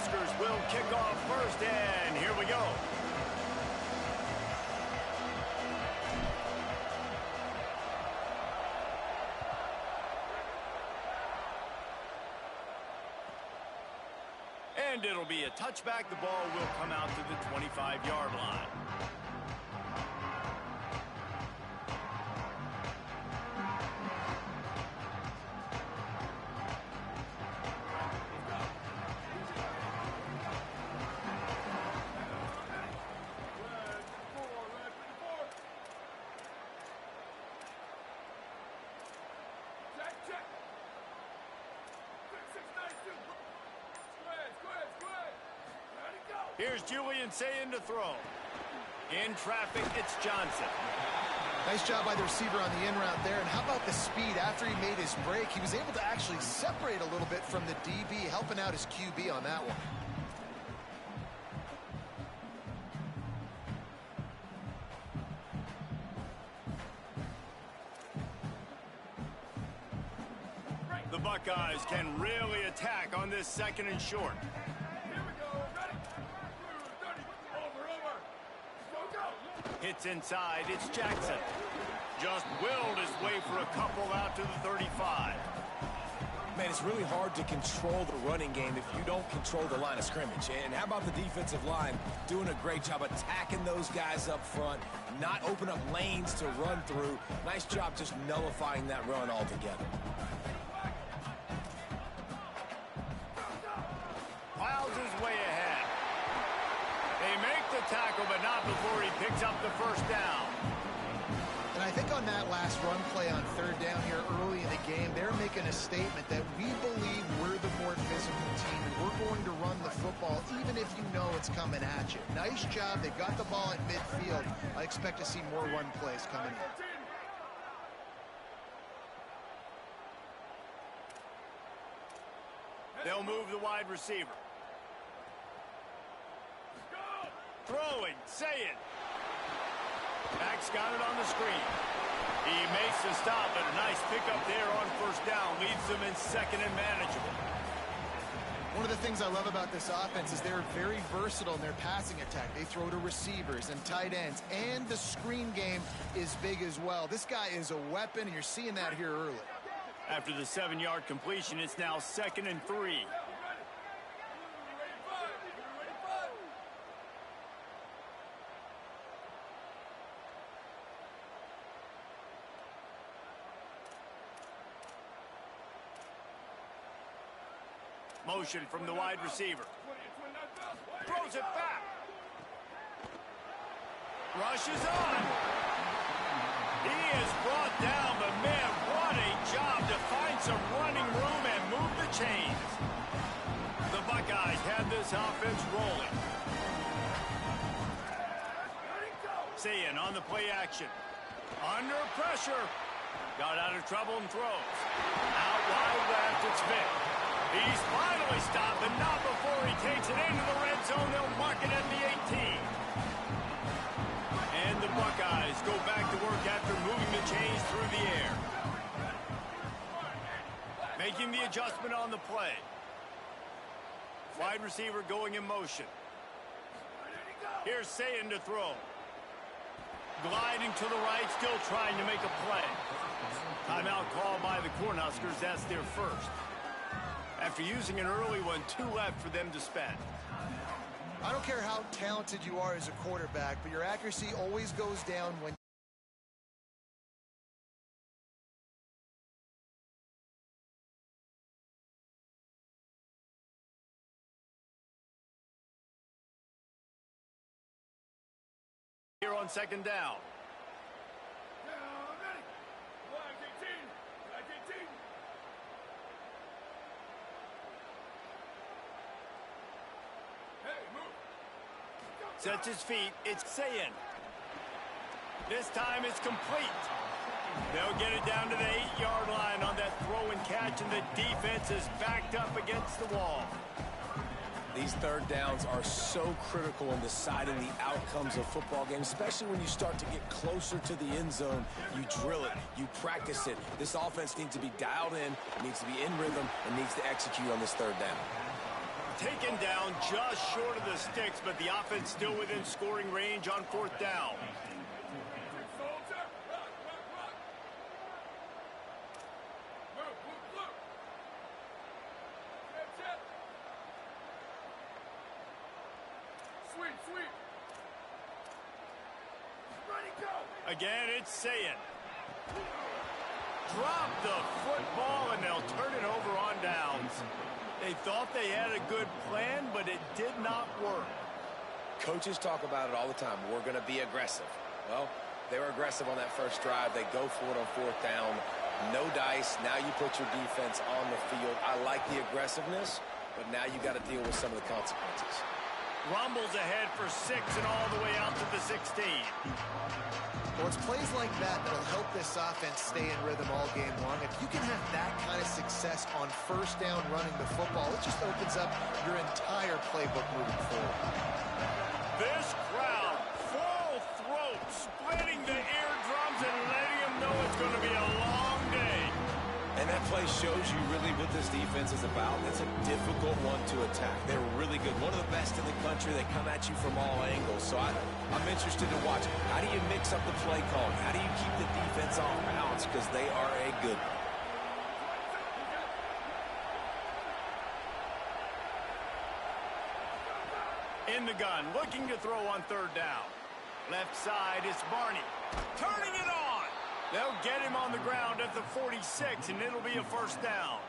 Cornhuskers will kick off first, and here we go. And it'll be a touchback. The ball will come out to the 25-yard line. Here's Julian Sayin to throw. In traffic, it's Johnson. Nice job by the receiver on the in route there. And how about the speed? After he made his break, he was able to actually separate a little bit from the DB, helping out his QB on that one. The Buckeyes can really attack on this second and short. Hits inside, it's Jackson. Just willed his way for a couple out to the 35. Man, it's really hard to control the running game if you don't control the line of scrimmage. And how about the defensive line doing a great job attacking those guys up front, not open up lanes to run through. Nice job just nullifying that run altogether. Piles his way ahead. They make the tackle, but not before he picks up the first down. And I think on that last run play on third down here early in the game, they're making a statement that we believe we're the more physical team, and we're going to run the football even if you know it's coming at you. Nice job. They got the ball in midfield. I expect to see more run plays coming in. They'll move the wide receiver. Throwing, Sayin. Max got it on the screen. He makes the stop, but a nice pickup there on first down. Leaves them in second and manageable. One of the things I love about this offense is they're very versatile in their passing attack. They throw to receivers and tight ends, and the screen game is big as well. This guy is a weapon, and you're seeing that here early. After the 7-yard completion, it's now 2nd and 3. Motion from the wide receiver. Throws it back. Rushes on. He is brought down, but man, what a job to find some running room and move the chains. The Buckeyes have this offense rolling. Sayin on the play action. Under pressure. Got out of trouble and throws. Out wide left, it's Vick. He's finally stopped, but not before he takes it into the red zone. They'll mark it at the 18. And the Buckeyes go back to work after moving the chains through the air. Making the adjustment on the play. Wide receiver going in motion. Here's Sayin to throw. Gliding to the right, still trying to make a play. Timeout call by the Cornhuskers. That's their first. After using an early one, 2 left for them to spend. I don't care how talented you are as a quarterback, but your accuracy always goes down when here on 2nd down. Sets his feet. It's Sayin. This time it's complete. They'll get it down to the 8-yard line on that throw and catch, and the defense is backed up against the wall. These third downs are so critical in deciding the outcomes of football games, especially when you start to get closer to the end zone. You drill it, you practice it. This offense needs to be dialed in, needs to be in rhythm, and needs to execute on this third down. Taken down just short of the sticks, but the offense still within scoring range on 4th down. Again, it's Sayin. Drop the football, and they'll turn it over on downs. They thought they had a good plan, but it did not work. Coaches talk about it all the time. We're going to be aggressive. Well, they were aggressive on that first drive. They go for it on 4th down. No dice. Now you put your defense on the field. I like the aggressiveness, but now you got to deal with some of the consequences. Rumbles ahead for 6 and all the way out to the 16. Well, it's plays like that that'll help this offense stay in rhythm all game long. If you can have that kind of success on 1st down running the football, it just opens up your entire playbook moving forward. This crowd, full throat, splitting the eardrums and letting them know it's going to be a long day. And that play shows you really what this defense is about. It's a difficult one to attack. They're really good. One of the best in the country. They come at you from all angles. So I'm interested to watch. How do you mix up the play calling? How do you keep the defense off balance? Because they are a good one. In the gun, looking to throw on 3rd down. Left side, it's Barney. Turning it on. They'll get him on the ground at the 46, and it'll be a 1st down.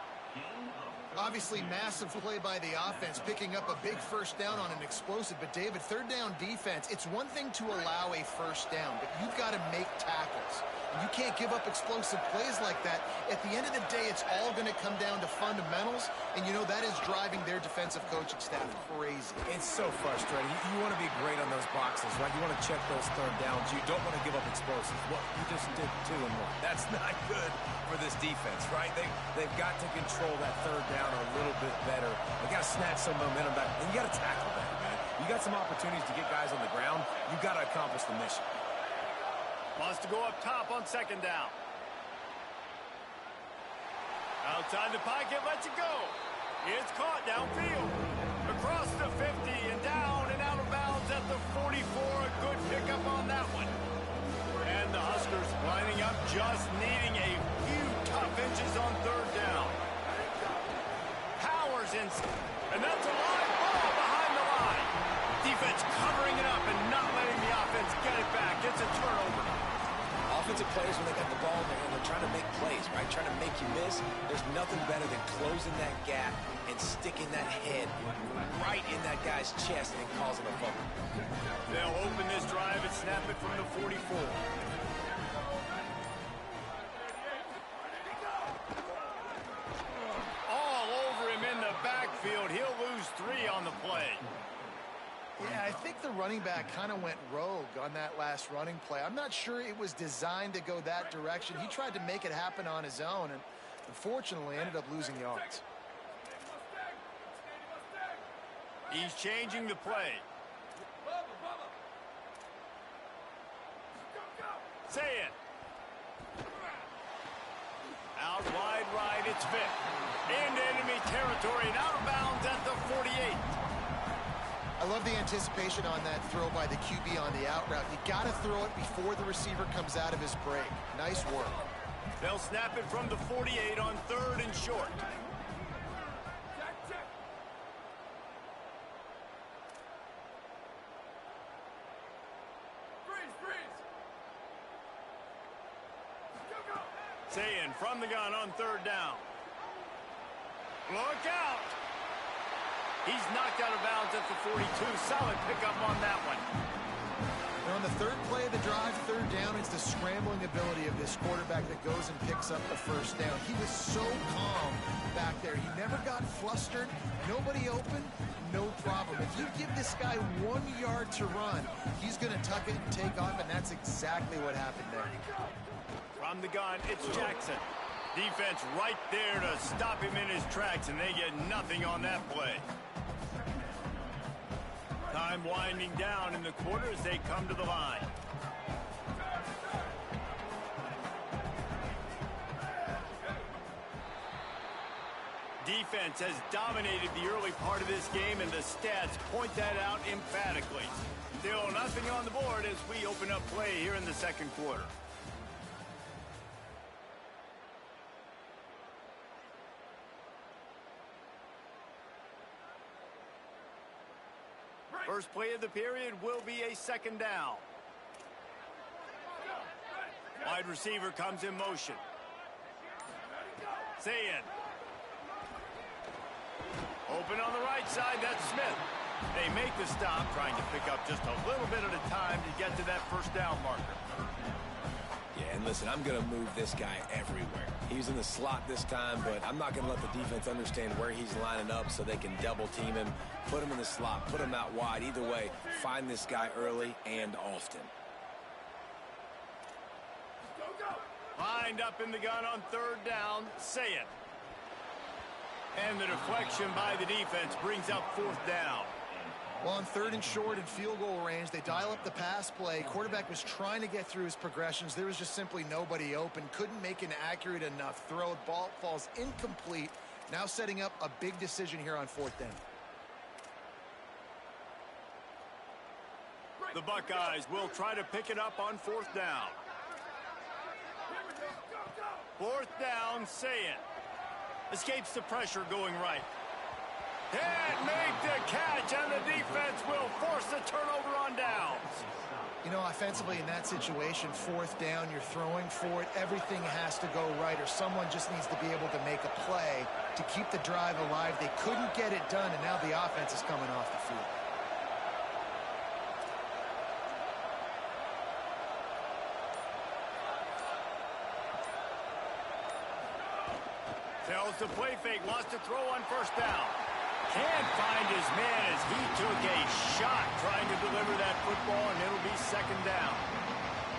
Obviously, massive play by the offense, picking up a big 1st down on an explosive. But, David, 3rd down defense, it's one thing to allow a 1st down, but you've got to make tackles. You can't give up explosive plays like that. At the end of the day, it's all going to come down to fundamentals, and you know that is driving their defensive coaching staff crazy. It's so frustrating. You want to be great on those boxes, right? You want to check those 3rd downs. You don't want to give up explosives. Well, you just did 2 and 1. That's not good for this defense, right? They've got to control that 3rd down a little bit better. They got to snatch some momentum back, and you got to tackle better, man. You got some opportunities to get guys on the ground. You got to accomplish the mission. Wants to go up top on 2nd down. Outside the pocket, lets it go. It's caught downfield. Across the 50 and down and out of bounds at the 44. A good pickup on that one. And the Huskers lining up, just needing a few tough inches on 3rd down. Powers in, and that's a live ball behind the line. Defense covering it up and not letting the offense get it back. It's a turnover. Offensive players, when they got the ball in their hand, they're trying to make plays, right? Trying to make you miss. There's nothing better than closing that gap and sticking that head right in that guy's chest and causing a fumble. They'll open this drive and snap it from the 44. All over him in the backfield. He'll lose 3 on the play. Yeah, I think the running back kind of went rogue on that last running play. I'm not sure it was designed to go that direction. He tried to make it happen on his own, and unfortunately ended up losing yards. He's changing the play. Say it. Out wide right, it's Vick. Into enemy territory and out of bounds at the 48. I love the anticipation on that throw by the QB on the out route. You got to throw it before the receiver comes out of his break. Nice work. They'll snap it from the 48 on 3rd and short. Sayin from the gun on 3rd down. Look out! He's knocked out of bounds at the 42. Solid pickup on that one. And on the 3rd play of the drive, 3rd down, it's the scrambling ability of this quarterback that goes and picks up the 1st down. He was so calm back there. He never got flustered. Nobody open, no problem. If you give this guy 1 yard to run, he's going to tuck it and take off, and that's exactly what happened there. From the gun, it's Jackson. Defense right there to stop him in his tracks, and they get nothing on that play. Time winding down in the quarter as they come to the line. Defense has dominated the early part of this game, and the stats point that out emphatically. Still nothing on the board as we open up play here in the second quarter. First play of the period will be a second down. Wide receiver comes in motion. Sayin. Open on the right side, that's Smith. They make the stop, trying to pick up just a little bit at a time to get to that first down marker. Yeah, and listen, I'm going to move this guy everywhere. He's in the slot this time, but I'm not going to let the defense understand where he's lining up so they can double team him, put him in the slot, put him out wide. Either way, find this guy early and often. Lined up in the gun on third down, Sayin. And the deflection by the defense brings up fourth down. Well, on third and short and field goal range, they dial up the pass play. Quarterback was trying to get through his progressions. There was just simply nobody open. Couldn't make an accurate enough throw. Ball falls incomplete. Now setting up a big decision here on fourth down. The Buckeyes will try to pick it up on fourth down. Fourth down, Sayin. Escapes the pressure going right. And make the catch, and the defense will force the turnover on downs. You know, offensively in that situation, fourth down, you're throwing for it. Everything has to go right, or someone just needs to be able to make a play to keep the drive alive. They couldn't get it done, and now the offense is coming off the field. Tells the play fake, lost a throw on first down. Can't find his man as he took a shot trying to deliver that football, and it'll be second down.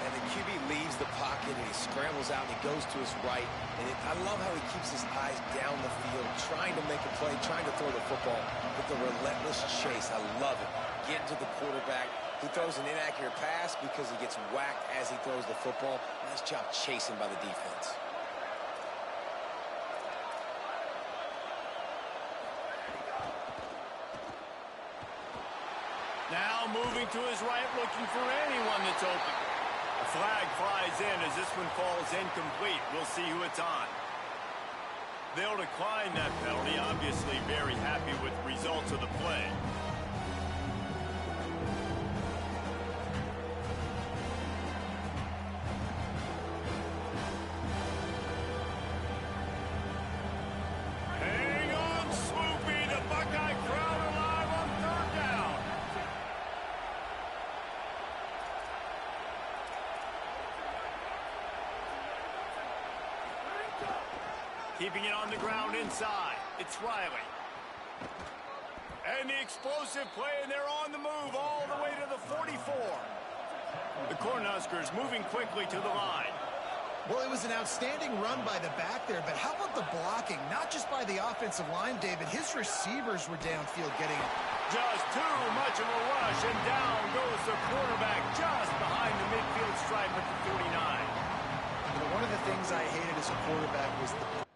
And the QB leaves the pocket, and he scrambles out, and he goes to his right. And I love how he keeps his eyes down the field, trying to make a play, trying to throw the football with the relentless chase. I love it. Get to the quarterback. He throws an inaccurate pass because he gets whacked as he throws the football. Nice job chasing by the defense. Now moving to his right, looking for anyone that's open. A flag flies in as this one falls incomplete. We'll see who it's on. They'll decline that penalty, obviously very happy with the results of the play. Hang on, Swoopy. The Buckeye crowd alive on third down. Keeping it on the ground inside. It's Riley. And the explosive play, and they're on the move all the way to the 44. The Cornhuskers moving quickly to the line. Well, it was an outstanding run by the back there, but how about the blocking? Not just by the offensive line, David. His receivers were downfield getting it. Just too much of a rush, and down goes the quarterback just behind the midfield stripe at the 49. You know, one of the things I hated as a quarterback was the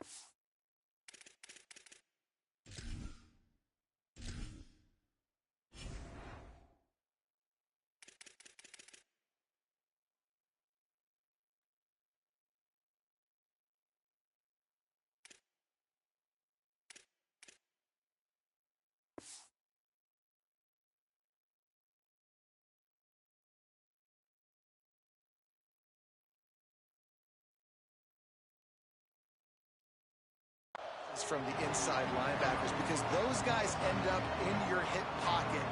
from the inside linebackers, because those guys end up in your hip pocket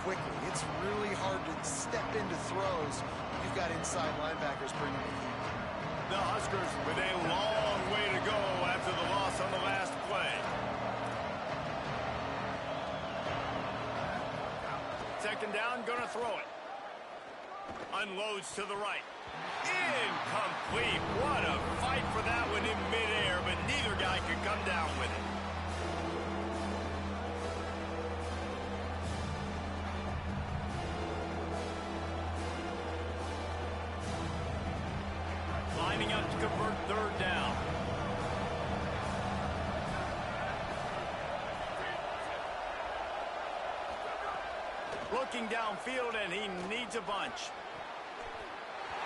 quickly. It's really hard to step into throws when you've got inside linebackers bringing the heat. The Huskers with a long way to go after the loss on the last play. Second down, gonna throw it. Unloads to the right. Incomplete. What a fight for that one in midair, but neither guy could come down with it. Lining up to convert third down. Looking downfield, and he needs a bunch.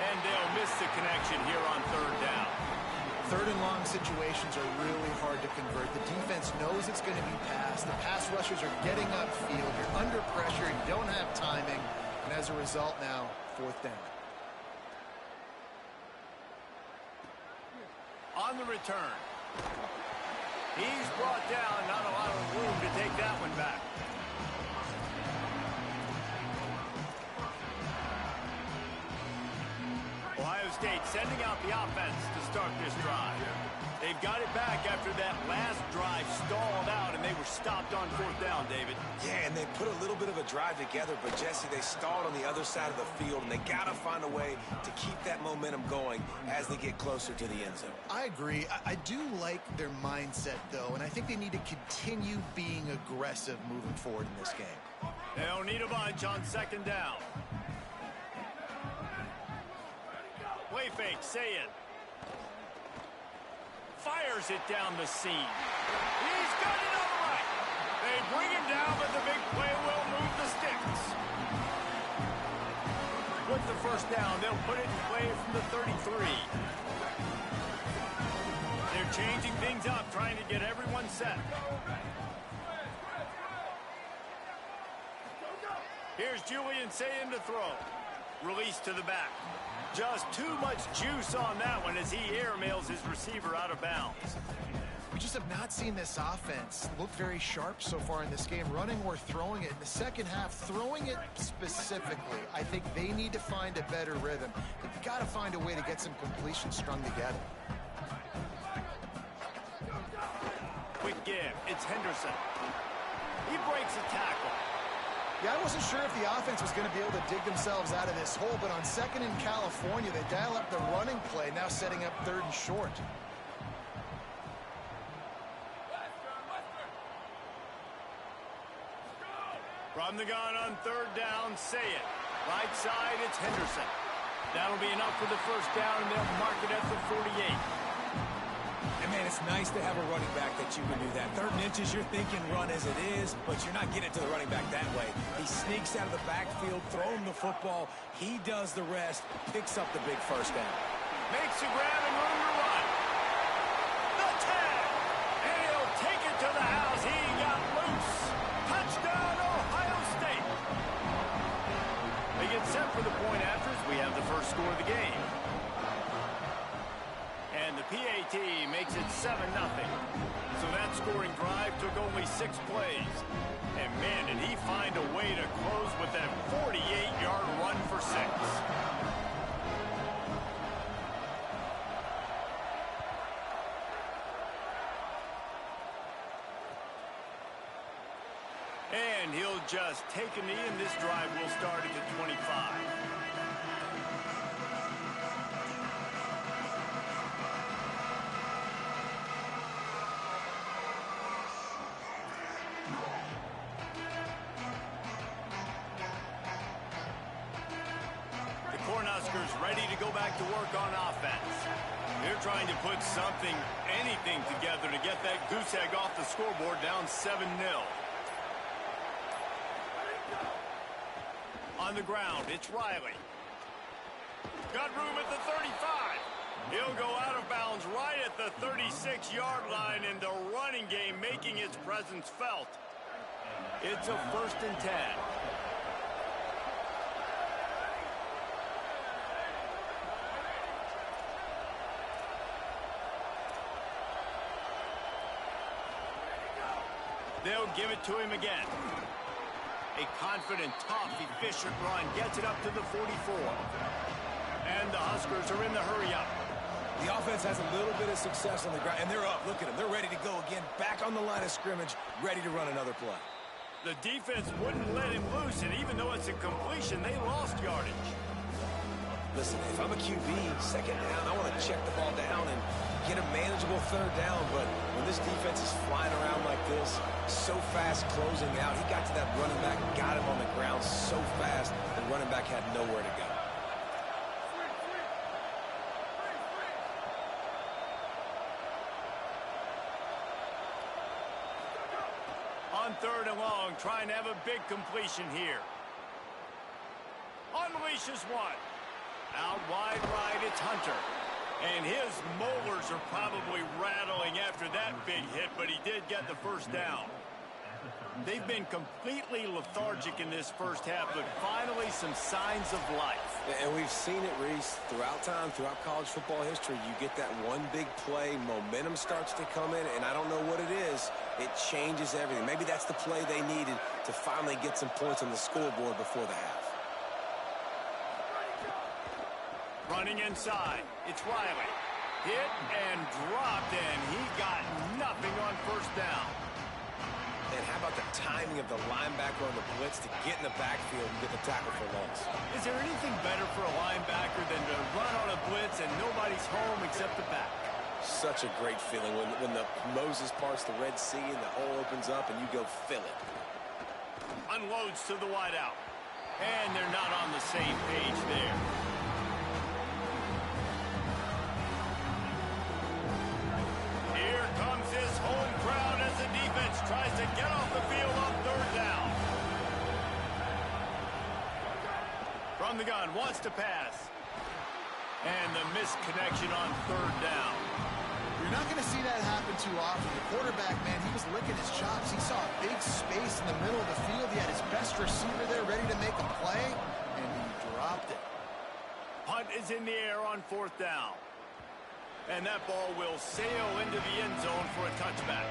And they'll miss the connection here on third down. Third and long situations are really hard to convert. The defense knows it's going to be passed. The pass rushers are getting upfield. You're under pressure. You don't have timing. And as a result now, fourth down. On the return. He's brought down. Not a lot of room to take that one back. Ohio State sending out the offense to start this drive. They've got it back after that last drive stalled out, and they were stopped on fourth down, David. Yeah, and they put a little bit of a drive together, but, Jesse, they stalled on the other side of the field, and they got to find a way to keep that momentum going as they get closer to the end zone. I agree. I do like their mindset, though, and I think they need to continue being aggressive moving forward in this game. They'll need a bunch on second down. Play fake, say it. Fires it down the seam. He's got it all right. They bring him down, but the big play will move the sticks. With the first down, they'll put it in play from the 33. They're changing things up, trying to get everyone set. Here's Julian Sayin to throw. Release to the back. Just too much juice on that one as he airmails his receiver out of bounds. We just have not seen this offense look very sharp so far in this game, running or throwing it. In the second half, throwing it specifically, I think they need to find a better rhythm. They've got to find a way to get some completions strung together. Quick give. It's Henderson. He breaks a tackle. Yeah, I wasn't sure if the offense was going to be able to dig themselves out of this hole, but on second in California, they dial up the running play, now setting up third and short. From the gun on third down, say it. Right side, it's Henderson. That'll be enough for the first down, and they'll mark it at the 48. And, man, it's nice to have a running back that you can do that. Third and inches, you're thinking run as it is, but you're not getting it to the running back that way. He sneaks out of the backfield, throwing the football. He does the rest, picks up the big first down. Makes a grab and room to run. The tag. And he'll take it to the house. He got loose. Touchdown, Ohio State. They get set for the point afters. We have the first score of the game. And the PAT makes it 7-0. So that scoring drive took only 6 plays. And, man, did he find a way to close with that 48-yard run for 6. And he'll just take a knee, and this drive will start at the 25. Ready to go back to work on offense. They're trying to put something, anything together to get that goose egg off the scoreboard down 7-0. On the ground, it's Riley. Got room at the 35. He'll go out of bounds right at the 36-yard line, and the running game making its presence felt. It's a 1st and 10. They'll give it to him again. A confident, tough, efficient run gets it up to the 44. And the Huskers are in the hurry-up. The offense has a little bit of success on the ground, and they're up. Look at them. They're ready to go again, back on the line of scrimmage, ready to run another play. The defense wouldn't let him loose, and even though it's a completion, they lost yardage. Listen, if I'm a QB, second down, I want to check the ball down and get a manageable third down. But when this defense is flying around like this, so fast closing out, he got to that running back, got him on the ground so fast, the running back had nowhere to go. On third and long, trying to have a big completion here. unleashes one. Out wide right, it's Hunter. And his molars are probably rattling after that big hit, but he did get the first down. They've been completely lethargic in this first half, but finally some signs of life. And we've seen it, Reese, throughout time, throughout college football history. You get that one big play, momentum starts to come in, and I don't know what it is. It changes everything. Maybe that's the play they needed to finally get some points on the scoreboard before the half. Running inside, it's Riley. Hit and dropped, and he got nothing on first down. And how about the timing of the linebacker on the blitz to get in the backfield and get the tackle for loss? Is there anything better for a linebacker than to run on a blitz and nobody's home except the back? Such a great feeling when the Moses parts the Red Sea and the hole opens up and you go fill it. Unloads to the wideout. And they're not on the same page there. Here comes his home crowd as the defense tries to get off the field on third down. From the gun, wants to pass. And the missed connection on third down. You're not going to see that happen too often. The quarterback, man, he was licking his chops. He saw a big space in the middle of the field. He had his best receiver there ready to make a play, and he dropped it. Punt is in the air on fourth down. And that ball will sail into the end zone for a touchback.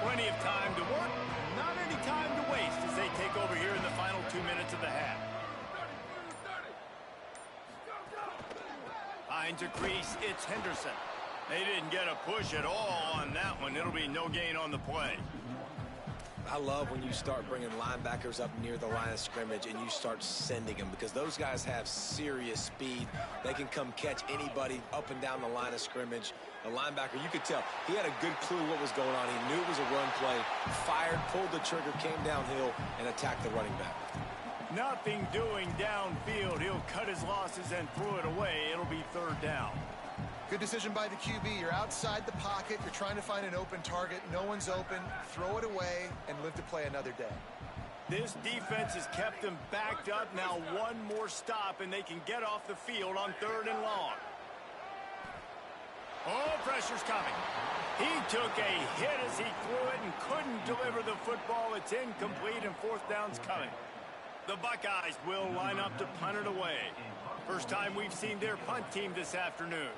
Plenty of time to work, not any time to waste as they take over here in the final 2 minutes of the half. Finds a crease, it's Henderson. They didn't get a push at all on that one. It'll be no gain on the play. I love when you start bringing linebackers up near the line of scrimmage and you start sending them because those guys have serious speed. They can come catch anybody up and down the line of scrimmage. The linebacker, you could tell, he had a good clue what was going on. He knew it was a run play, fired, pulled the trigger, came downhill, and attacked the running back. Nothing doing downfield. He'll cut his losses and throw it away. It'll be third down. Good decision by the QB. You're outside the pocket. You're trying to find an open target. No one's open. Throw it away and live to play another day. This defense has kept them backed up. Now one more stop, and they can get off the field on third and long. Oh, pressure's coming. He took a hit as he threw it and couldn't deliver the football. It's incomplete, and fourth down's coming. The Buckeyes will line up to punt it away. First time we've seen their punt team this afternoon.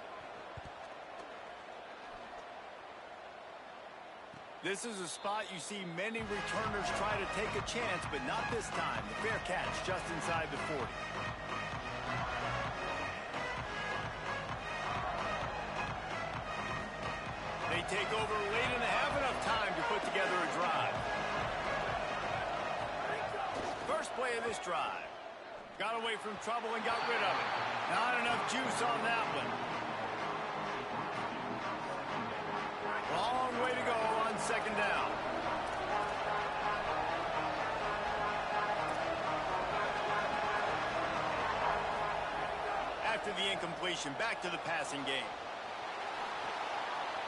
This is a spot you see many returners try to take a chance, but not this time. The fair catch just inside the 40. They take over late and have enough time to put together a drive. First play of this drive. Got away from trouble and got rid of it. Not enough juice on that one. Long way to go on second down. After the incompletion, back to the passing game.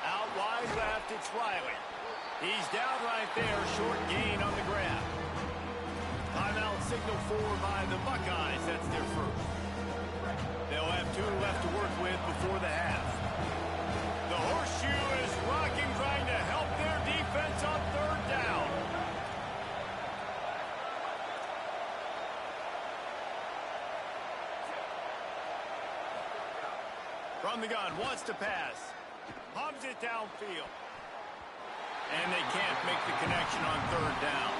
Out wide left, it's Riley. He's down right there, short gain on the grab. Timeout signal forward by the Buckeyes. That's their first. They'll have 2 left to work with before the half. The horseshoe is rocking, trying to help their defense on third down. From the gun, wants to pass. Hubs it downfield. And they can't make the connection on third down.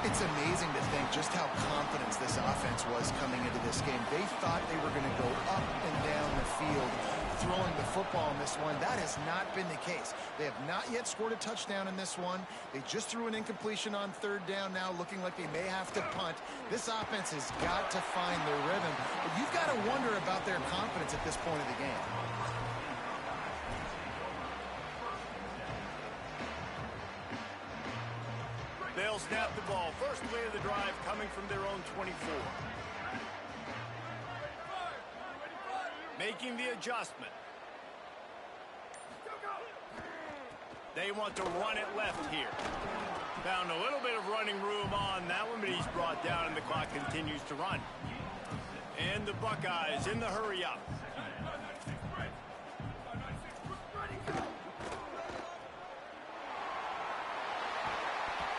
It's amazing to think just how confident this offense was coming into this game. They thought they were going to go up and down the field throwing the football in this one. That has not been the case. They have not yet scored a touchdown in this one. They just threw an incompletion on third down now, looking like they may have to punt. This offense has got to find their rhythm. But you've got to wonder about their confidence at this point of the game. They'll snap the ball. First play of the drive coming from their own 24. Making the adjustment. They want to run it left here. Found a little bit of running room on that one, but he's brought down and the clock continues to run. And the Buckeyes in the hurry up.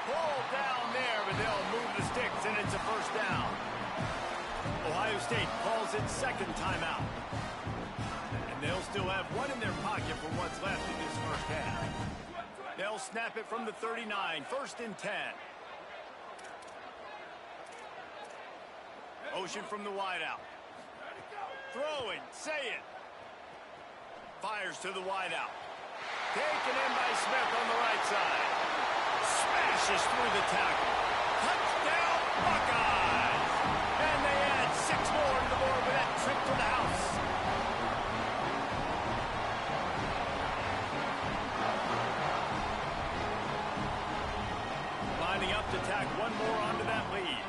Ball down there, but they'll move the sticks, and it's a first down. Ohio State calls its second timeout. And they'll still have one in their pocket for what's left in this first half. They'll snap it from the 39, first and 10. Ocean from the wideout. Throwing, say it. Fires to the wideout. Taken in by Smith on the right side. Smashes through the tackle. Touchdown, Buckeyes! And they add 6 more to the board with that trip to the house. Lining up to tack one more onto that lead.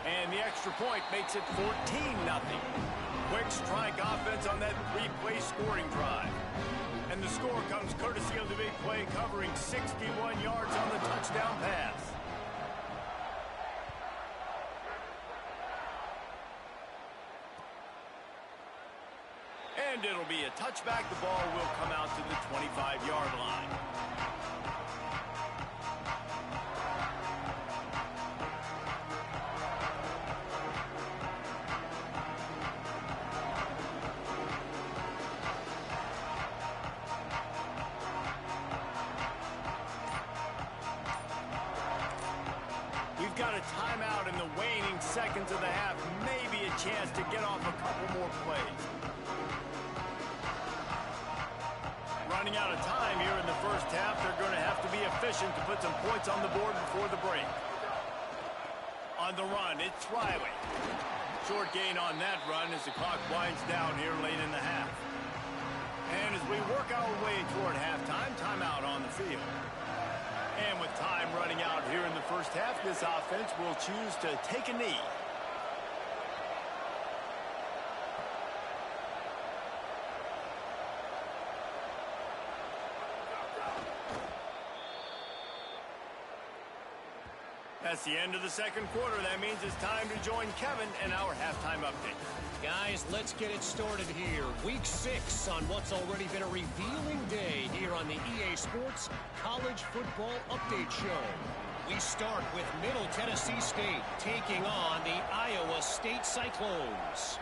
And the extra point makes it 14-0. Quick strike offense on that 3-play scoring drive. And the score comes courtesy of the big play covering 61 yards on the touchdown pass. And it'll be a touchback. The ball will come out to the 25-yard line. Got a timeout in the waning seconds of the half. Maybe a chance to get off a couple more plays. Running out of time here in the first half. They're going to have to be efficient to put some points on the board before the break. On the run, it's Riley. Short gain on that run as the clock winds down here late in the half. And as we work our way toward halftime, timeout on the field. And with time running out here in the first half, this offense will choose to take a knee. That's the end of the second quarter. That means it's time to join Kevin and our halftime update. Guys, let's get it started here. Week 6 on what's already been a revealing day here on the EA Sports College Football Update Show. We start with Middle Tennessee State taking on the Iowa State Cyclones.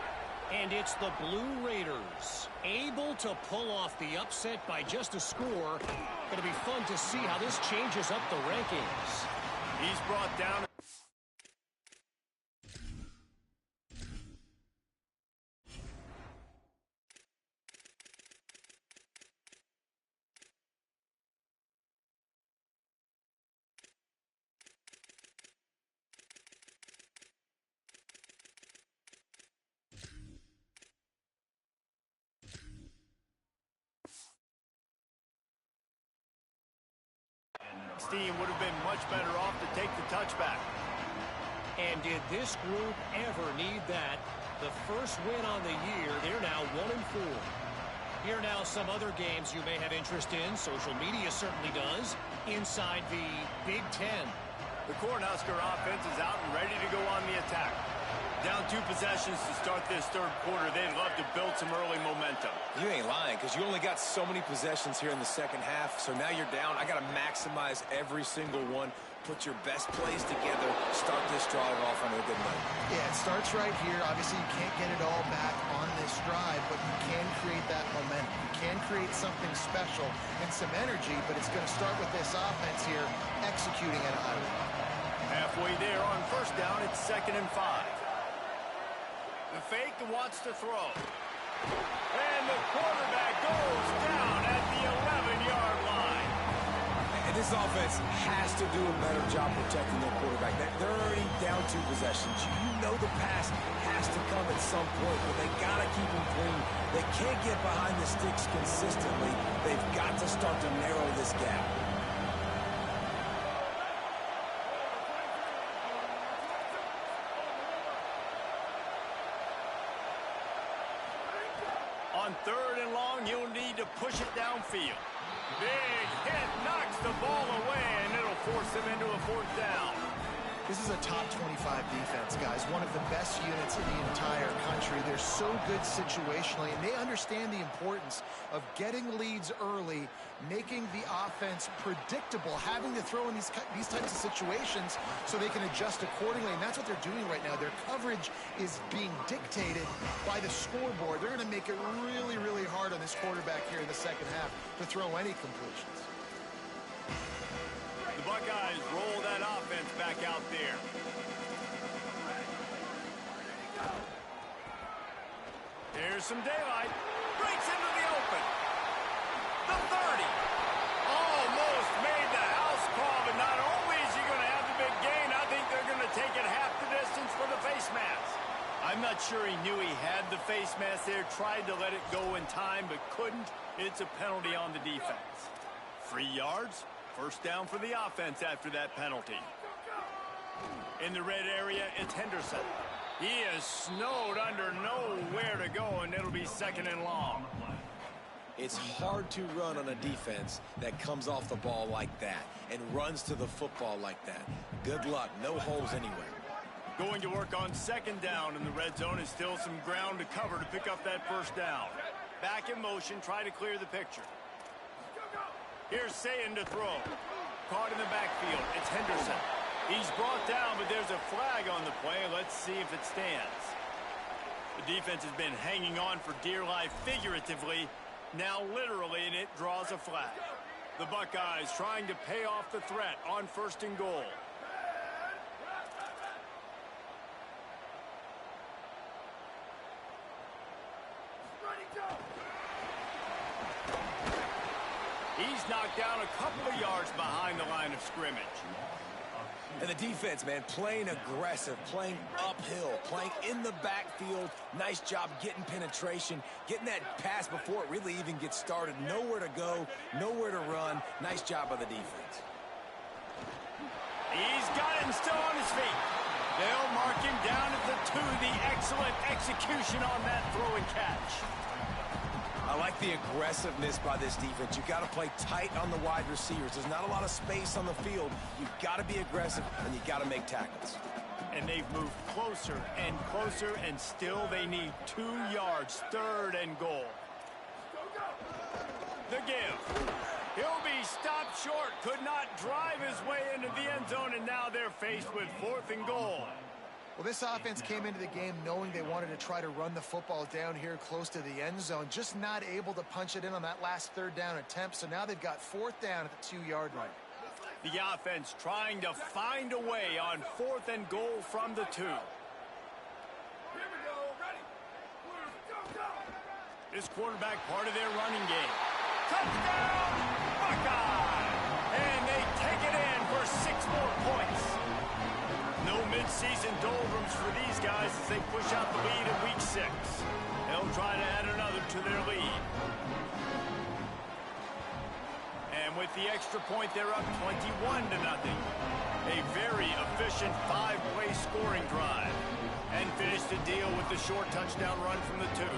And it's the Blue Raiders able to pull off the upset by just a score. Going to be fun to see how this changes up the rankings. He's brought down. Team would have been much better off to take the touchback. And did this group ever need that? The first win on the year, they're now 1-4. Here now some other games you may have interest in. Social media certainly does. Inside the Big Ten. The Cornhusker offense is out and ready to go on the attack. Down 2 possessions to start this third quarter. They'd love to build some early momentum. You ain't lying, because you only got so many possessions here in the second half, so now you're down. I got to maximize every single one. Put your best plays together. Start this drive off on a good note. Yeah, it starts right here. Obviously, you can't get it all back on this drive, but you can create that momentum. You can create something special and some energy, but it's going to start with this offense here executing at a high rate. Halfway there on first down, it's 2nd and 5. The fake wants to throw. And the quarterback goes down at the 11-yard line. And this offense has to do a better job protecting their quarterback. They're already down 2 possessions. You know the pass has to come at some point, but they got to keep them clean. They can't get behind the sticks consistently. They've got to start to narrow this gap. On 3rd and long, you'll need to push it downfield. Big hit knocks the ball away, and it'll force them into a 4th down. This is a top 25 defense, guys. One of the best units in the entire country. They're so good situationally, and they understand the importance of getting leads early, making the offense predictable, having to throw in these types of situations so they can adjust accordingly, and that's what they're doing right now. Their coverage is being dictated by the scoreboard. They're going to make it really, really hard on this quarterback here in the second half to throw any completions. The Buckeyes roll that offense back out there. Here's some daylight. Breaks into the open. The 30. Almost made the house call, but not only is he going to have the big gain, I think they're going to take it half the distance for the face mask. I'm not sure he knew he had the face mask there, tried to let it go in time, but couldn't. It's a penalty on the defense. 3 yards. 1st down for the offense after that penalty. In the red area, it's Henderson. He is snowed under, nowhere to go, and it'll be 2nd and long. It's hard to run on a defense that comes off the ball like that and runs to the football like that. Good luck. No holes anywhere. Going to work on 2nd down in the red zone is still some ground to cover to pick up that 1st down. Back in motion, try to clear the picture. Here's Sayin to throw. Caught in the backfield. It's Henderson. He's brought down, but there's a flag on the play. Let's see if it stands. The defense has been hanging on for dear life figuratively, now literally, and it draws a flag. The Buckeyes trying to pay off the threat on 1st and goal. He's knocked down a couple of yards behind the line of scrimmage. And the defense, man, playing aggressive, playing uphill, playing in the backfield. Nice job getting penetration, getting that pass before it really even gets started. Nowhere to go, nowhere to run. Nice job by the defense. He's got him still on his feet. They'll mark him down at the 2. The excellent execution on that throw and catch. I like the aggressiveness by this defense. You've got to play tight on the wide receivers. There's not a lot of space on the field. You've got to be aggressive, and you've got to make tackles. And they've moved closer, and still they need 2 yards. 3rd and goal. The give. He'll be stopped short. Could not drive his way into the end zone, and now they're faced with 4th and goal. Well, this offense came into the game knowing they wanted to try to run the football down here close to the end zone, just not able to punch it in on that last 3rd down attempt, so now they've got 4th down at the 2-yard line. The offense trying to find a way on 4th and goal from the 2. This quarterback part of their running game. Touchdown, Buckeye! And they take it in for 6 more points. No mid-season doldrums for these guys as they push out the lead in week 6. They'll try to add another to their lead. And with the extra point, they're up 21-0. A very efficient 5-play scoring drive. And finish the deal with the short touchdown run from the 2.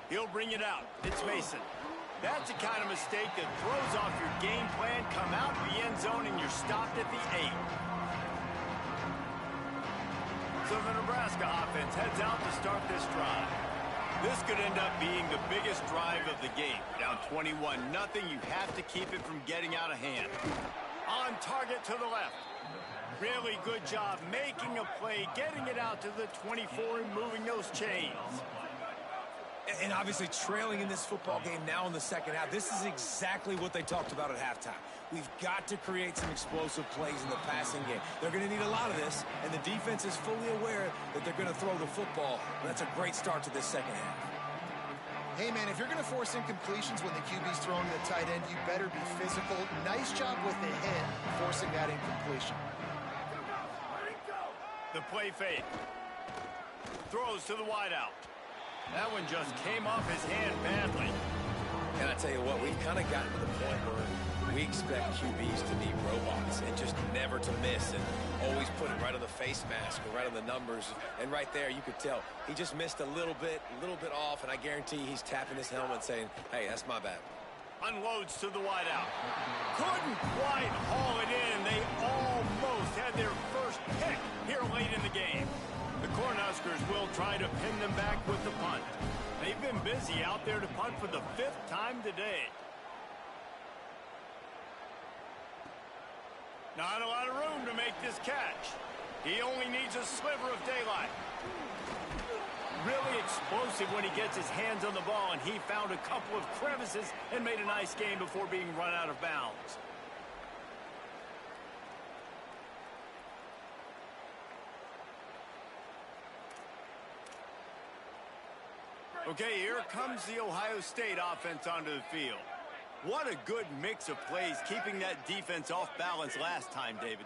He'll bring it out. It's Mason. That's the kind of mistake that throws off your game plan. Come out of the end zone and you're stopped at the 8. So the Nebraska offense heads out to start this drive. This could end up being the biggest drive of the game. Down 21-0, you have to keep it from getting out of hand. On target to the left. Really good job making a play, getting it out to the 24 and moving those chains. And obviously trailing in this football game now in the second half. This is exactly what they talked about at halftime. We've got to create some explosive plays in the passing game. They're going to need a lot of this, and the defense is fully aware that they're going to throw the football. That's a great start to this second half. Hey, man, if you're going to force incompletions when the QB's throwing the tight end, you better be physical. Nice job with the hit, forcing that incompletion. The play fake. Throws to the wideout. That one just came off his hand badly. And I tell you what, we've kind of gotten to the point where we expect QBs to be robots and just never to miss and always put it right on the face mask or right on the numbers. And right there, you could tell he just missed a little bit off, and I guarantee he's tapping his helmet saying, hey, that's my bad. Unloads to the wideout. Couldn't quite haul it in. They almost had their first pick here late in the game. The Cornhuskers will try to pin them back with the punt. They've been busy out there to punt for the 5th time today. Not a lot of room to make this catch. He only needs a sliver of daylight. Really explosive when he gets his hands on the ball, and he found a couple of crevices and made a nice game before being run out of bounds. Okay, here comes the Ohio State offense onto the field. What a good mix of plays, keeping that defense off balance last time, David.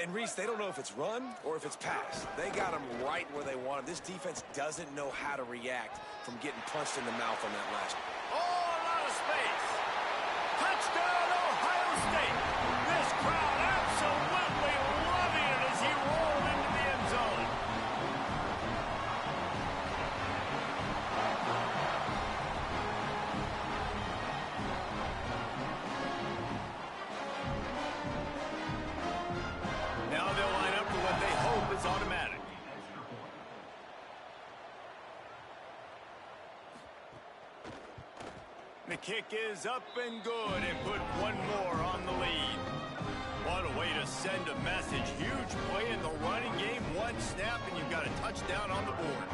And Reese, they don't know if it's run or if it's pass. They got them right where they want them. This defense doesn't know how to react from getting punched in the mouth on that last one. Oh, a lot of space. Touchdown, Ohio State. This crowd absolutely loving it as he rolled into the end zone. Now they'll line up for what they hope is automatic. The kick is up and good and put one more on the lead. What a way to send a message. Huge play in the running game. One snap and you've got a touchdown on the board.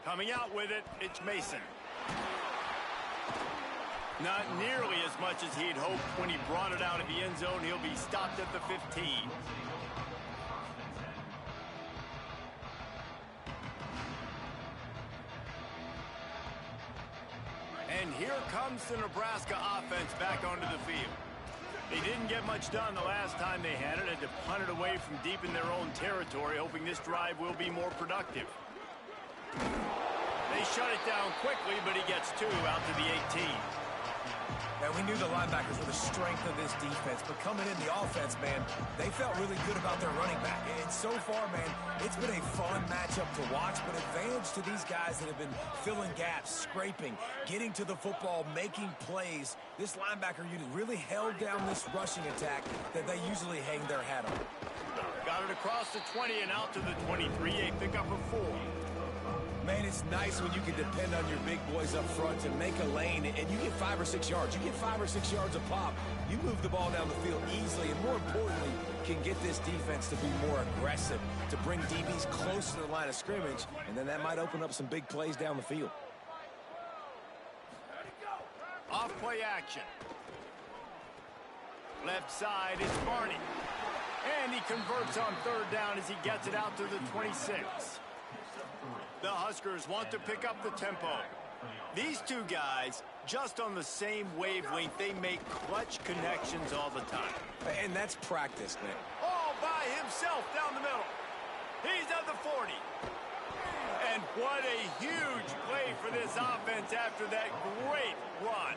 Coming out with it, it's Mason. Not nearly as much as he'd hoped when he brought it out of the end zone. He'll be stopped at the 15. And here comes the Nebraska offense back onto the field. They didn't get much done the last time they had it. Had to punt it away from deep in their own territory, hoping this drive will be more productive. They shut it down quickly, but he gets 2 out to the 18. And we knew the linebackers were the strength of this defense, but coming in the offense, man, they felt really good about their running back. And so far, man, it's been a fun matchup to watch, but advantage to these guys that have been filling gaps, scraping, getting to the football, making plays. This linebacker unit really held down this rushing attack that they usually hang their hat on. Got it across the 20 and out to the 23. A pickup of 4. Man, it's nice when you can depend on your big boys up front to make a lane, and you get 5 or 6 yards. You get 5 or 6 yards a pop. You move the ball down the field easily, and more importantly, can get this defense to be more aggressive, to bring DBs close to the line of scrimmage, and then that might open up some big plays down the field. Off play action. Left side, it's Barney. And he converts on 3rd down as he gets it out to the 26. The Huskers want to pick up the tempo. These two guys, just on the same wavelength, they make clutch connections all the time. And that's practice, man. All by himself down the middle. He's at the 40. And what a huge play for this offense after that great run.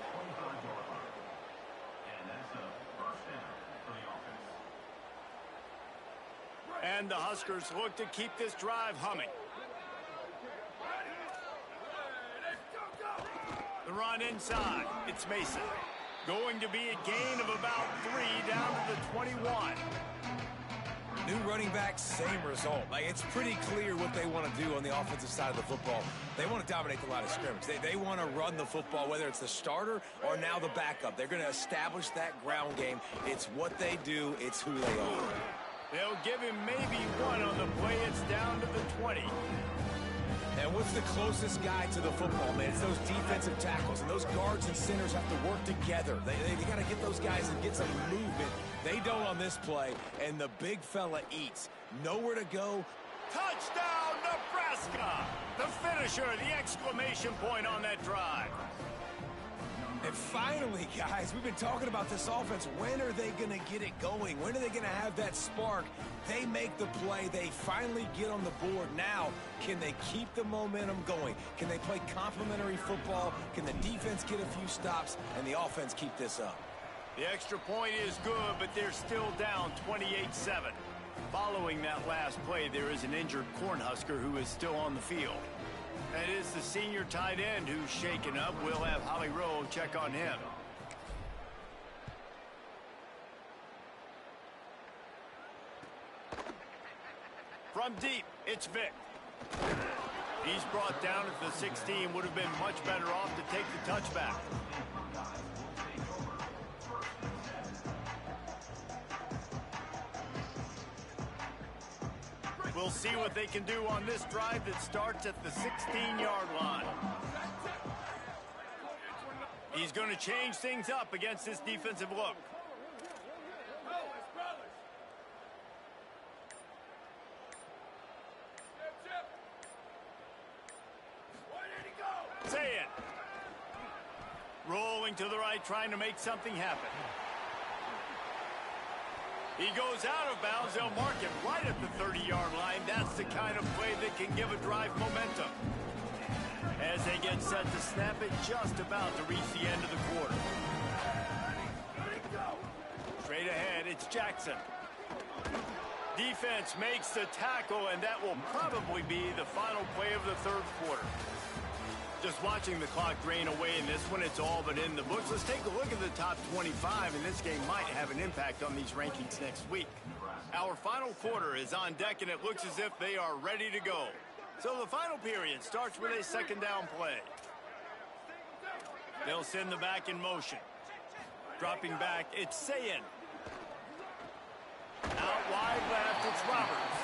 And the Huskers look to keep this drive humming. The run inside. It's Mason. Going to be a gain of about 3 down to the 21. New running back, same result. Like, it's pretty clear what they want to do on the offensive side of the football. They want to dominate the line of scrimmage. They want to run the football, whether it's the starter or now the backup. They're going to establish that ground game. It's what they do. It's who they are. They'll give him maybe 1 on the play. It's down to the 20. And what's the closest guy to the football, man? It's those defensive tackles, and those guards and centers have to work together. They got to get those guys and get some movement. They don't on this play, and the big fella eats. Nowhere to go, Touchdown, Nebraska! The finisher, the exclamation point on that drive. And finally, guys, we've been talking about this offense. When are they going to get it going? When are they going to have that spark? They make the play. They finally get on the board. Now, can they keep the momentum going? Can they play complementary football? Can the defense get a few stops and the offense keep this up? The extra point is good, but they're still down 28-7. Following that last play, there is an injured Cornhusker who is still on the field. That is the senior tight end who's shaken up. We'll have Holly Rowe check on him. From deep, it's Vick. He's brought down at the 16. Would have been much better off to take the touchback. We'll see what they can do on this drive that starts at the 16-yard line. He's going to change things up against this defensive look. Say it. Rolling to the right, trying to make something happen. He goes out of bounds. They'll mark it right at the 30-yard line. That's the kind of play that can give a drive momentum. As they get set to snap it, just about to reach the end of the quarter. Straight ahead, it's Jackson. Defense makes the tackle, and that will probably be the final play of the third quarter. Just watching the clock drain away in this one, it's all but in the books. Let's take a look at the top 25, and this game might have an impact on these rankings next week. Our final quarter is on deck, and it looks as if they are ready to go. So the final period starts with a second down play. They'll send the back in motion. Dropping back, it's Sayin. Out wide left, it's Roberts.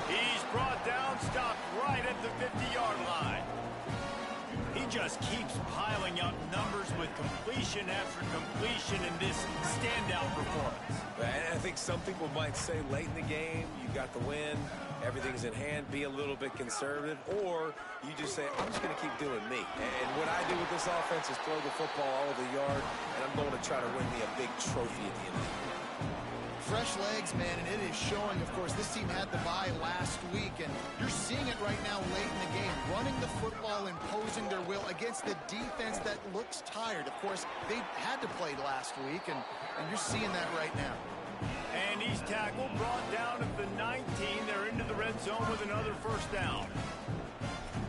He's brought down, stopped right at the 50-yard line. He just keeps piling up numbers with completion after completion in this standout performance. And I think some people might say late in the game, you got the win, everything's in hand, be a little bit conservative, or you just say, I'm just going to keep doing me. And what I do with this offense is throw the football all over the yard, and I'm going to try to win me a big trophy at the end of the year. Fresh legs, man, and it is showing. Of course, this team had the bye last week, and you're seeing it right now late in the game. Running the football, imposing their will against the defense that looks tired. Of course, they had to play last week, and you're seeing that right now. And he's tackled, brought down at the 19. They're into the red zone with another first down.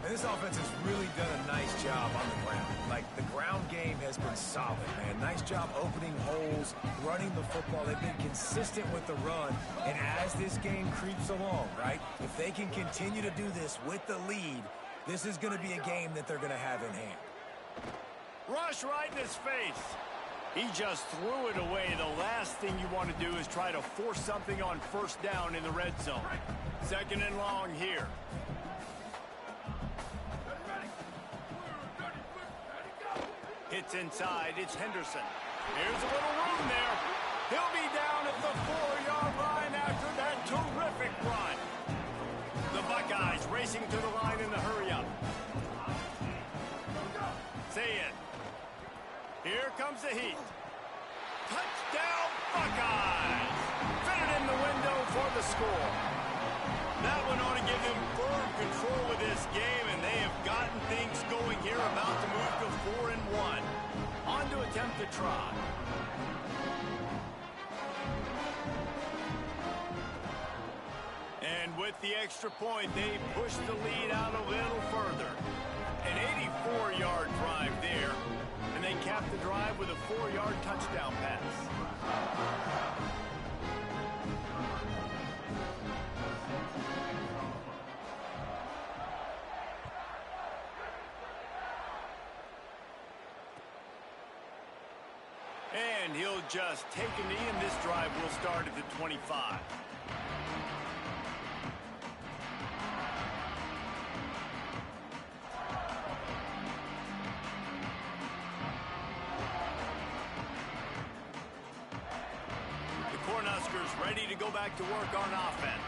And this offense has really done a nice job on the ground. Like, the ground game has been solid, man. Nice job opening holes, running the football. They've been consistent with the run. And as this game creeps along, right, if they can continue to do this with the lead, this is going to be a game that they're going to have in hand. Rush right in his face. He just threw it away. The last thing you want to do is try to force something on first down in the red zone. Second and long here. Hits inside, it's Henderson. Here's a little room there. He'll be down at the 4-yard line after that terrific run. The Buckeyes racing to the line in the hurry-up. Say it. Here comes the heat. Touchdown, Buckeyes! Fit it in the window for the score. That one ought to give them firm control of this game, and they have gotten things going here, about to move to 4-1. On to attempt to try. And with the extra point, they push the lead out a little further. An 84-yard drive there, and they cap the drive with a 4-yard touchdown pass. And he'll just take a knee, and this drive will start at the 25. The Cornhuskers ready to go back to work on offense.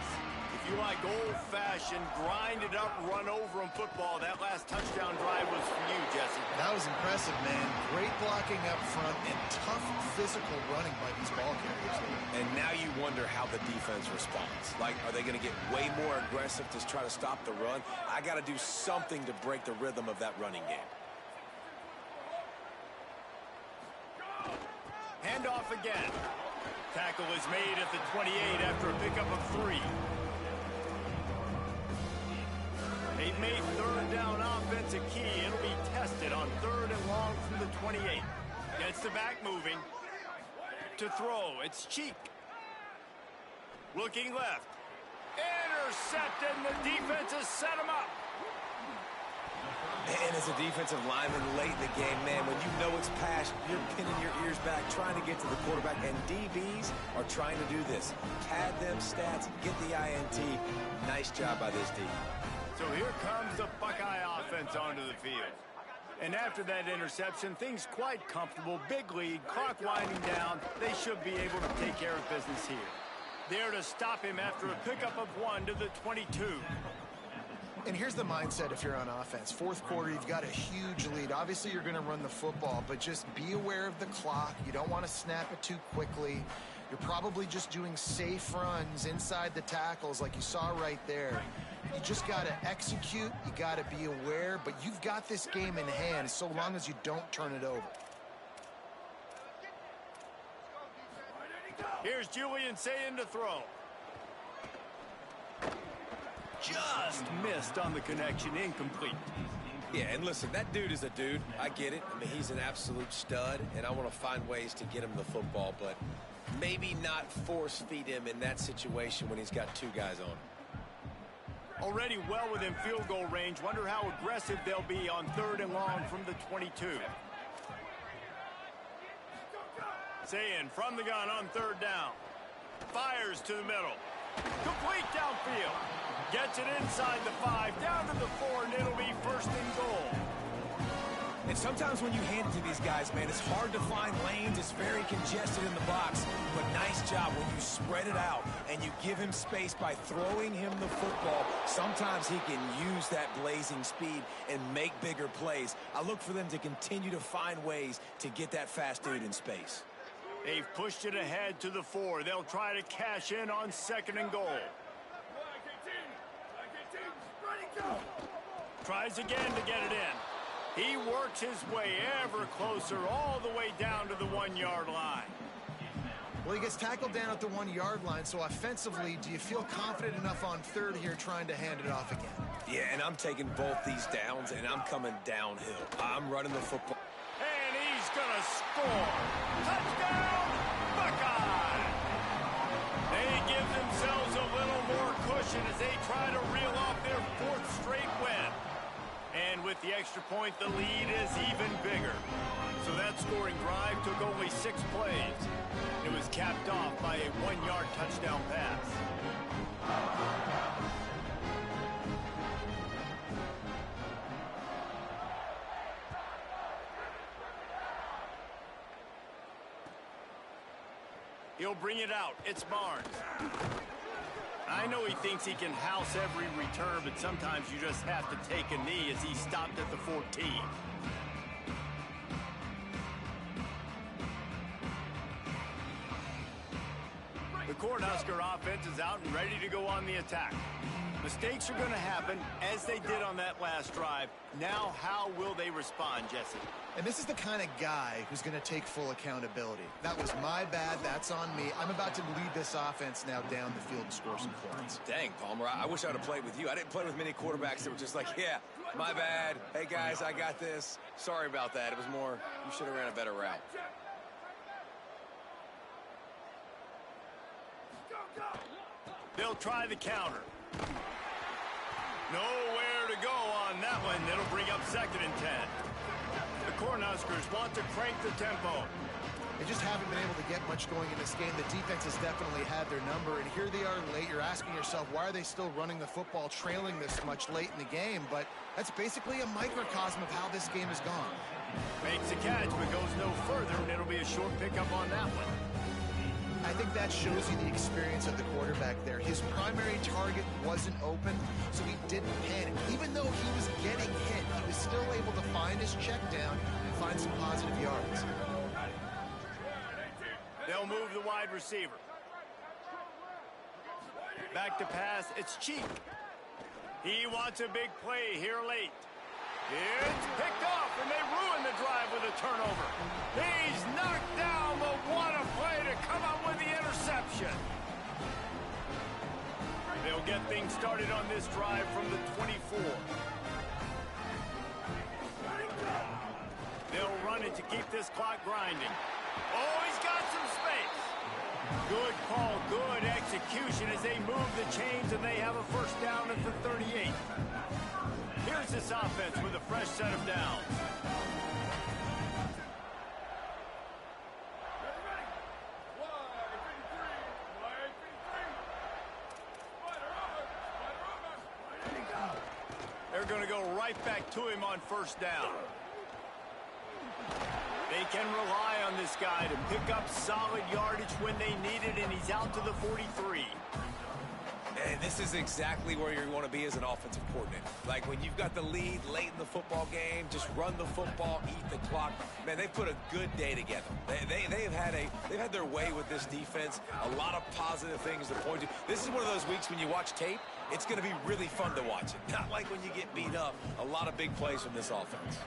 If you like old-fashioned, grind-it-up, run-over-'em football, that last touchdown drive was for you, Jesse. That was impressive, man. Great blocking up front and tough physical running by these ball carriers. And now you wonder how the defense responds. Like, are they going to get way more aggressive to try to stop the run? I got to do something to break the rhythm of that running game. Handoff again. Tackle is made at the 28 after a pickup of 3. They've made third down offense a key. It'll be tested on 3rd and long from the 28. Gets the back moving. To throw, it's Cheek. Looking left. Intercepted, and the defense has set him up. And as a defensive lineman late in the game, man, when you know it's past, you're pinning your ears back, trying to get to the quarterback, and DBs are trying to do this. Pad them stats, get the INT. Nice job by this D. So here comes the Buckeye offense onto the field. And after that interception, things quite comfortable. Big lead, clock winding down. They should be able to take care of business here. There to stop him after a pickup of 1 to the 22. And here's the mindset if you're on offense. Fourth quarter, you've got a huge lead. Obviously, you're going to run the football, but just be aware of the clock. You don't want to snap it too quickly. You're probably just doing safe runs inside the tackles like you saw right there. You just got to execute. You got to be aware, but you've got this game in hand so long as you don't turn it over. Here's Julian Sayin to throw. Just missed on the connection, incomplete. Yeah, and listen, that dude is a dude. I get it. I mean, he's an absolute stud, and I want to find ways to get him the football, but maybe not force feed him in that situation when he's got 2 guys on him. Already well within field goal range. Wonder how aggressive they'll be on 3rd and long from the 22. Sayin from the gun on 3rd down. Fires to the middle. Complete downfield. Gets it inside the 5, down to the 4, and it'll be 1st and goal. And sometimes when you hand it to these guys, man, it's hard to find lanes. It's very congested in the box. But nice job when you spread it out and you give him space by throwing him the football. Sometimes he can use that blazing speed and make bigger plays. I look for them to continue to find ways to get that fast dude in space. They've pushed it ahead to the 4. They'll try to cash in on 2nd and goal. Tries again to get it in. He works his way ever closer all the way down to the 1-yard line. Well, he gets tackled down at the 1-yard line, so offensively, do you feel confident enough on 3rd here trying to hand it off again? Yeah, and I'm taking both these downs, and I'm coming downhill. I'm running the football. And he's going to score. Touchdown, Buckeye! They give themselves a little more cushion as they try to reel off their 4th straight win. And with the extra point, the lead is even bigger. So that scoring drive took only 6 plays. It was capped off by a 1-yard touchdown pass. He'll bring it out. It's Barnes. I know he thinks he can house every return, but sometimes you just have to take a knee as he stopped at the 14. The Cornhusker offense is out and ready to go on the attack. Mistakes are going to happen, as they did on that last drive. Now, how will they respond, Jesse? And this is the kind of guy who's going to take full accountability. That was my bad. That's on me. I'm about to lead this offense now down the field and score some points. Dang, Palmer, I wish I would have played with you. I didn't play with many quarterbacks that were just like, yeah, my bad. Hey, guys, I got this. Sorry about that. It was more, you should have ran a better route. They'll try the counter. Nowhere to go on that one. That'll bring up 2nd and 10. The Cornhuskers want to crank the tempo. They just haven't been able to get much going in this game. The defense has definitely had their number, and here they are late. You're asking yourself, why are they still running the football, trailing this much late in the game? But that's basically a microcosm of how this game has gone. Makes a catch, but goes no further, and it'll be a short pickup on that one. I think that shows you the experience of the quarterback. quarterback there. His primary target wasn't open, so he didn't panic. Even though he was getting hit, he was still able to find his check down and find some positive yards. They'll move the wide receiver. Back to pass, it's Cheek. He wants a big play here late. It's picked off, and they ruin the drive with a turnover. He's knocked down, but what a play to come up with the interception. They'll get things started on this drive from the 24. They'll run it to keep this clock grinding. Oh, he's got some space. Good call, good execution as they move the chains, and they have a first down at the 38. Here's this offense with a fresh set of downs. They're going to go right back to him on first down. They can rely on this guy to pick up solid yardage when they need it, and he's out to the 43. And this is exactly where you want to be as an offensive coordinator. Like when you've got the lead late in the football game, just run the football, eat the clock. Man, they've put a good day together. They've had their way with this defense. A lot of positive things to point to. This is one of those weeks when you watch tape, it's going to be really fun to watch it. Not like when you get beat up. A lot of big plays from this offense.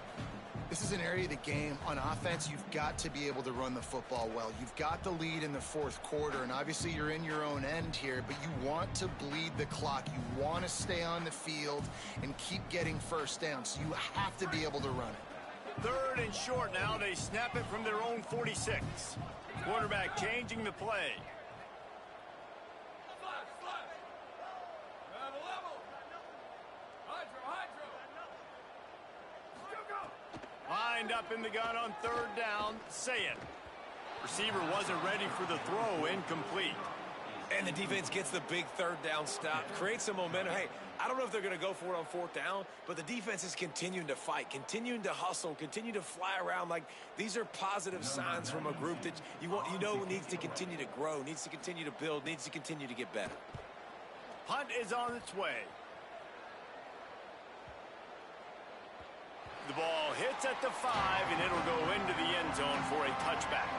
This is an area of the game. On offense, you've got to be able to run the football well. You've got the lead in the fourth quarter, and obviously you're in your own end here, but you want to bleed the clock. You want to stay on the field and keep getting first down, so you have to be able to run it. Third and short now. They snap it from their own 46. Quarterback changing the play. Lined up in the gun on third down. Say it. Receiver wasn't ready for the throw. Incomplete. And the defense gets the big third down stop. Creates some momentum. Hey, I don't know if they're going to go for it on fourth down, but the defense is continuing to fight, continuing to hustle, continue to fly around. Like, these are positive signs from a group that you know needs to continue to grow, needs to continue to build, needs to continue to get better. Punt is on its way. The ball hits at the 5, and it'll go into the end zone for a touchback.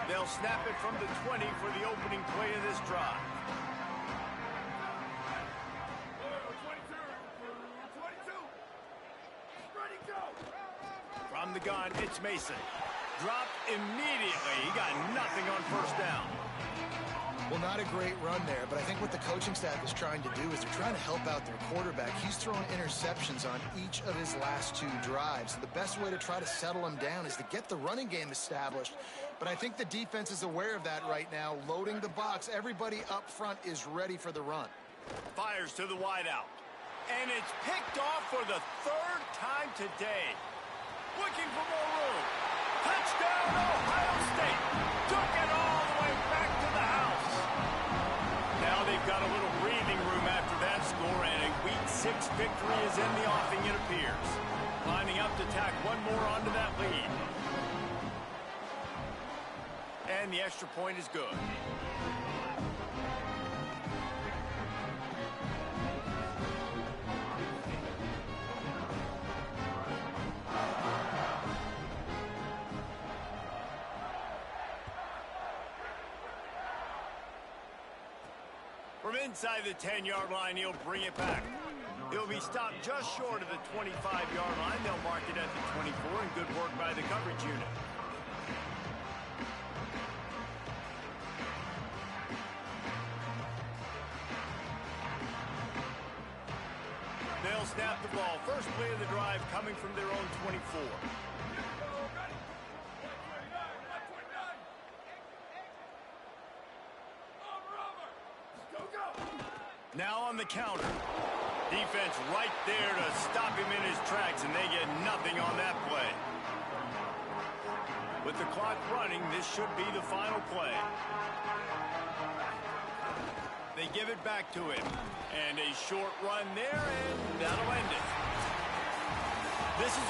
They'll snap it from the 20 for the opening play of this drive. From the gun, it's Mason. Dropped immediately. He got nothing on first down. Well, not a great run there, but I think what the coaching staff is trying to do is they're trying to help out their quarterback. He's thrown interceptions on each of his last 2 drives. The best way to try to settle him down is to get the running game established. But I think the defense is aware of that right now, loading the box. Everybody up front is ready for the run. Fires to the wideout. And it's picked off for the 3rd time today. Looking for more room. Touchdown, Ohio State. Took it all the way back to the house. Now they've got a little breathing room after that score, and a Week 6 victory is in the offing, it appears. Lining up to tack one more onto that lead. And the extra point is good. From inside the 10-yard line, he'll bring it back. He'll be stopped just short of the 25-yard line. They'll mark it at the 24, and good work by the coverage unit. They'll snap the ball. First play of the drive coming from their own 24. Now on the counter. Defense right there to stop him in his tracks, and they get nothing on that play. With the clock running, this should be the final play. They give it back to him. And a short run there, and that'll end it. This is